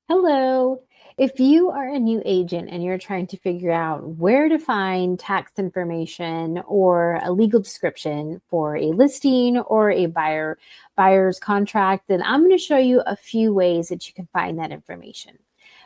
Hello. If you are a new agent and you're trying to figure out where to find tax information or a legal description for a listing or a buyer's contract, then I'm going to show you a few ways that you can find that information.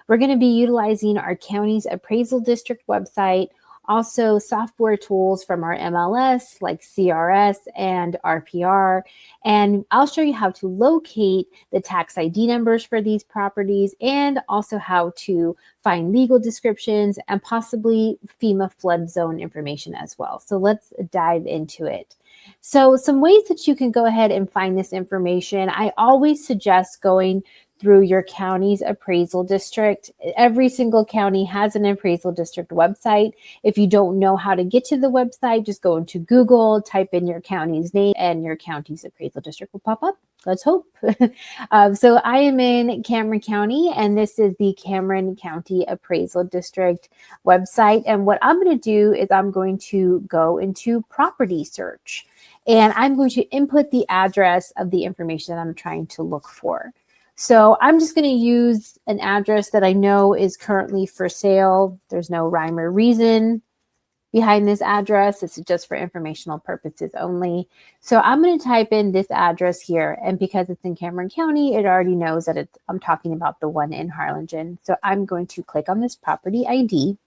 We're going to be utilizing our county's appraisal district website, also software tools from our MLS like CRS and RPR. And I'll show you how to locate the tax ID numbers for these properties and also how to find legal descriptions and possibly FEMA flood zone information as well. So let's dive into it. So some ways that you can go ahead and find this information. I always suggest going through your county's appraisal district. Every single county has an appraisal district website. If you don't know how to get to the website, just go into Google, type in your county's name, and your county's appraisal district will pop up. Let's hope. So I am in Cameron County, and this is the Cameron County Appraisal District website. And what I'm going to do is I'm going to go into property search, and I'm going to input the address of the information that I'm trying to look for. So I'm just going to use an address that I know is currently for sale. There's no rhyme or reason behind this address. This is just for informational purposes only. So I'm going to type in this address here. And because it's in Cameron County, it already knows that I'm talking about the one in Harlingen. So I'm going to click on this property ID.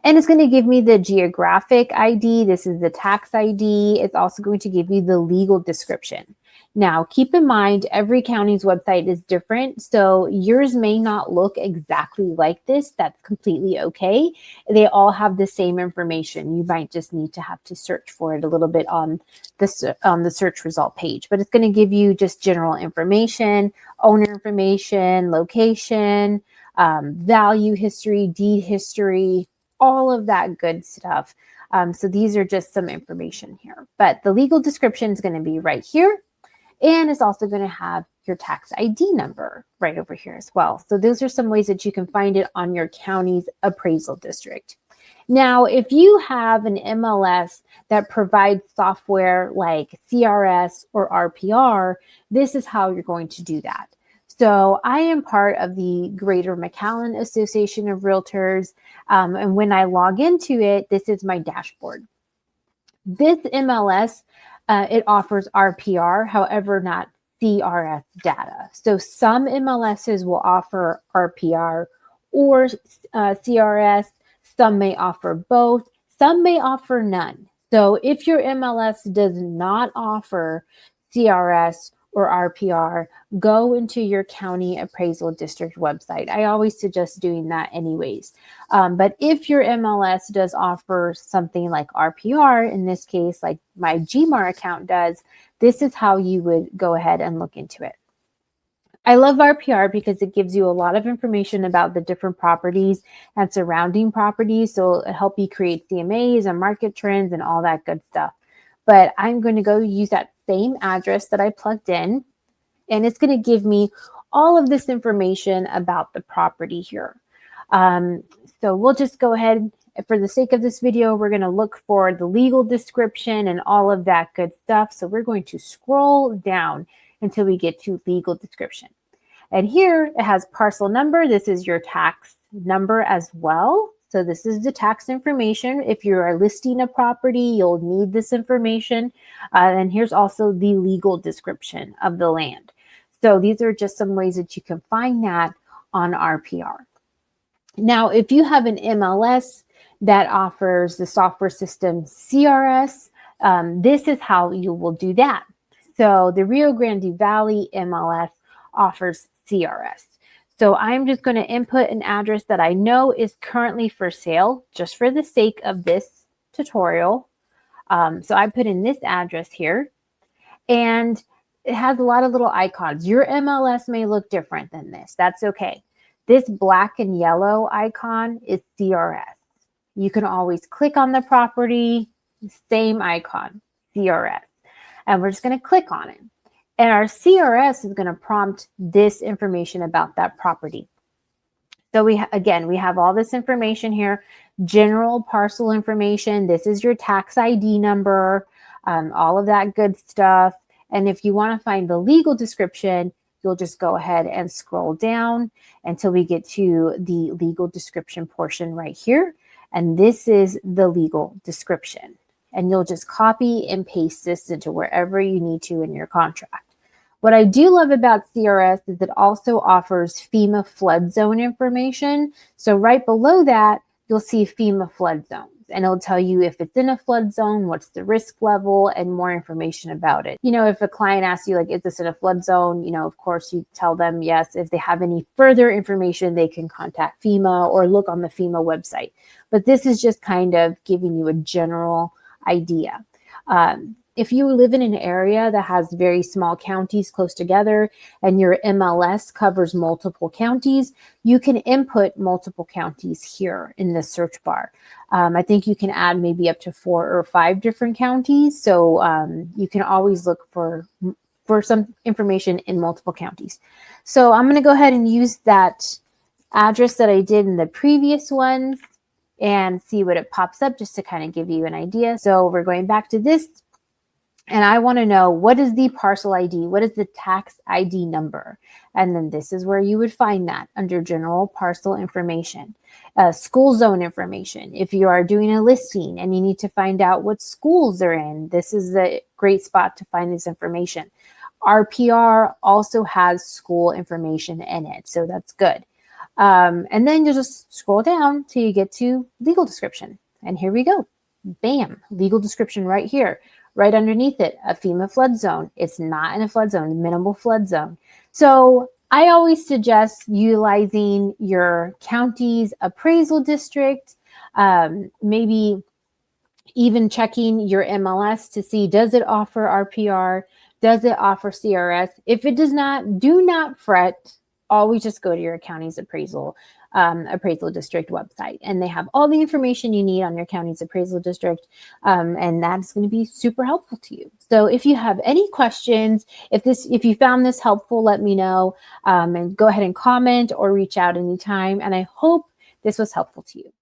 And it's going to give me the geographic ID. This is the tax ID. It's also going to give you the legal description. Now, keep in mind, every county's website is different, so yours may not look exactly like this. That's completely okay. They all have the same information. You might just need to have to search for it a little bit on the search result page, but it's going to give you just general information, owner information, location, value history, deed history, all of that good stuff. So these are just some information here, but the legal description is going to be right here. And it's also going to have your tax ID number right over here as well. So those are some ways that you can find it on your county's appraisal district. Now, if you have an MLS that provides software like CRS or RPR, this is how you're going to do that. So I am part of the Greater McAllen Association of Realtors. And when I log into it, this is my dashboard. This MLS it offers RPR, however, not CRS data. So some MLSs will offer RPR or CRS. Some may offer both. Some may offer none. So if your MLS does not offer CRS or RPR, go into your county appraisal district website. I always suggest doing that anyways. But if your MLS does offer something like RPR, in this case, like my GMAR account does, this is how you would go ahead and look into it. I love RPR because it gives you a lot of information about the different properties and surrounding properties. So it'll help you create CMAs and market trends and all that good stuff. But I'm going to go use that same address that I plugged in, and it's going to give me all of this information about the property here. So we'll just go ahead, for the sake of this video, we're going to look for the legal description and all of that good stuff. So we're going to scroll down until we get to legal description. And here it has parcel number. This is your tax number as well. So this is the tax information. If you are listing a property, you'll need this information. And here's also the legal description of the land. So these are just some ways that you can find that on RPR. Now, if you have an MLS that offers the software system CRS, this is how you will do that. So the Rio Grande Valley MLS offers CRS. So I'm just going to input an address that I know is currently for sale, just for the sake of this tutorial. So I put in this address here, and it has a lot of little icons. Your MLS may look different than this. That's okay. This black and yellow icon is CRS. You can always click on the property, same icon, CRS. And we're just going to click on it. And our CRS is going to prompt this information about that property. So we have all this information here, general parcel information. This is your tax ID number, all of that good stuff. And if you want to find the legal description, you'll just go ahead and scroll down until we get to the legal description portion right here. And this is the legal description. And you'll just copy and paste this into wherever you need to in your contract. What I do love about CRS is it also offers FEMA flood zone information. So right below that, you'll see FEMA flood zones, and it'll tell you if it's in a flood zone, what's the risk level, and more information about it. You know, if a client asks you, like, is this in a flood zone? You know, of course, you tell them yes. If they have any further information, they can contact FEMA or look on the FEMA website. But this is just kind of giving you a general idea. If you live in an area that has very small counties close together and your MLS covers multiple counties, you can input multiple counties here in the search bar. I think you can add maybe up to 4 or 5 different counties. So you can always look for some information in multiple counties. So I'm going to go ahead and use that address that I did in the previous one and see what it pops up, just to kind of give you an idea. So we're going back to this. And I want to know, what is the parcel ID? What is the tax ID number? And then this is where you would find that under general parcel information. School zone information. If you are doing a listing and you need to find out what schools they're in, this is a great spot to find this information. RPR also has school information in it, so that's good. And then you just scroll down till you get to legal description. And here we go. Bam, legal description right here. Right underneath it, a FEMA flood zone. It's not in a flood zone, minimal flood zone. So I always suggest utilizing your county's appraisal district, maybe even checking your MLS to see, does it offer RPR? Does it offer CRS? If it does not, do not fret. Always just go to your county's appraisal district website, and they have all the information you need on your county's appraisal district, and that's going to be super helpful to you. So if you have any questions, if you found this helpful, let me know, and go ahead and comment or reach out anytime, and I hope this was helpful to you.